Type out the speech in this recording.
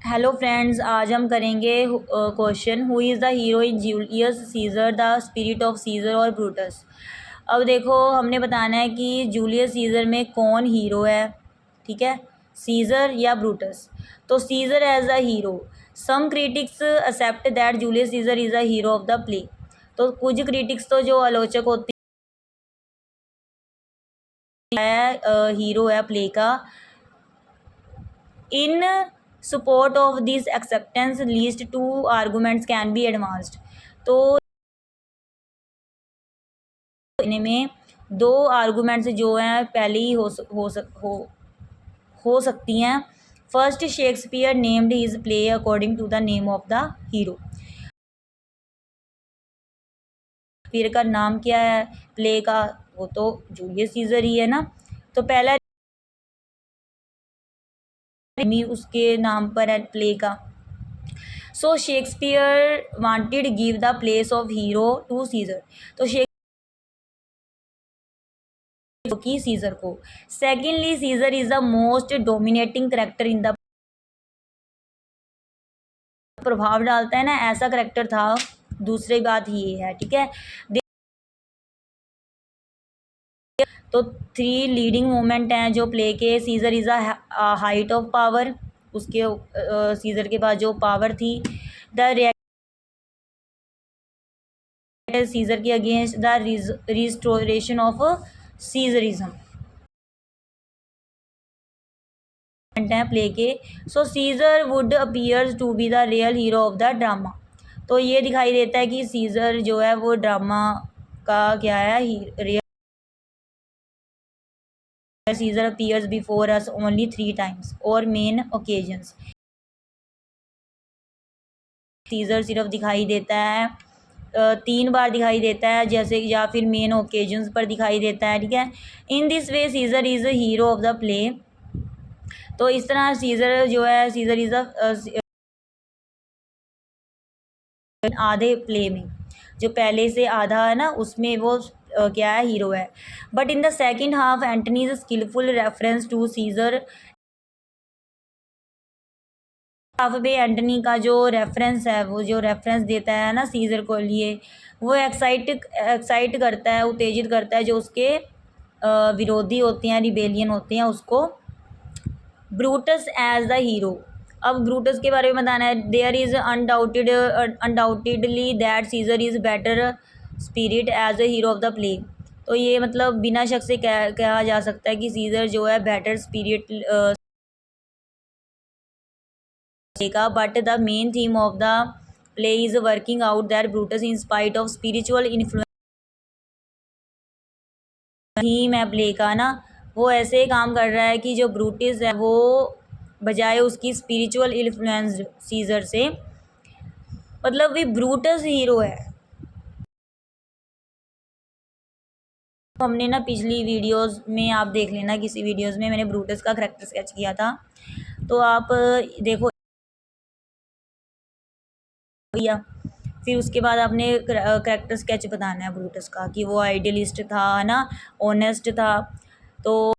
Hello friends, आज हम करेंगे question who is the hero in Julius Caesar, the spirit of Caesar और Brutus. अब देखो, हमने बताना है कि जूलियस सीज़र में कौन हीरो है, ठीक है, सीज़र या ब्रूटस। तो Caesar as a hero, some critics accept that Julius Caesar is a hero of the play. तो कुछ क्रिटिक्स तो जो आलोचक होते हैं हीरो है प्ले का। इन support of this acceptance least two arguments can be advanced। तो इनमें दो आर्गूमेंट्स जो हैं पहले ही हो सकती हैं। First, Shakespeare named his play according to the name of the hero. Shakespeare का नाम क्या है प्ले का? वो तो जूलियस सीजर ही है ना। तो पहला उसके नाम पर है प्ले का। So Shakespeare wanted give the place of hero to Caesar. तो की सीजर को। Secondly, Caesar is the most dominating character in the, प्रभाव डालता है ना, ऐसा करेक्टर था। दूसरी बात ये है, ठीक है। तो थ्री लीडिंग मोमेंट हैं जो प्ले के। Caesar is a height of power, उसके सीजर के पास जो पावर थी। द सीजर के against the restoration of Caesarism हैं प्ले के। So Caesar would appears to be the real hero of the drama. तो ये दिखाई देता है कि सीजर जो है वो ड्रामा का क्या है, real. Caesar appears before us only 3 times और मेन ओकेजन्स। सीजर सिर्फ दिखाई देता है 3 बार दिखाई देता है, जैसे या फिर मेन ओकेजन्स पर दिखाई देता है, ठीक है। In this way Caesar is a hero of the play. तो इस तरह सीजर जो है, सीजर इज़ अ आधे प्ले में, जो पहले से आधा है ना, उसमें वो क्या है, हीरो है। But in the second half Antony's skilful reference to Caesar. Half में एंटनी का जो रेफरेंस है, वो जो रेफरेंस देता है ना सीजर को लिए, वो एक्साइट करता है, उत्तेजित करता है जो उसके विरोधी होते हैं, रिबेलियन होते हैं, उसको। Brutus as the hero. अब ब्रूटस के बारे में बताना है। There is undoubtedly that Caesar is better spirit as a hero of the play. तो ये मतलब बिना शक से कहा जा सकता है कि सीजर जो है बेटर स्पिरिट का। But the main theme of the play is working out that Brutus in spite of spiritual influence. Theme है प्ले का ना, वो ऐसे काम कर रहा है कि जो ब्रूटस है वो बजाय उसकी स्पिरिचुअल इन्फ्लुएंस सीजर से, मतलब भी ब्रूटस हीरो है। हमने ना पिछली वीडियोस में, आप देख लेना, किसी वीडियोस में मैंने ब्रूटस का करैक्टर स्केच किया था, तो आप देखो भैया। फिर उसके बाद आपने करैक्टर स्केच बताना है ब्रूटस का, कि वो आइडियलिस्ट था ना, ऑनेस्ट था। तो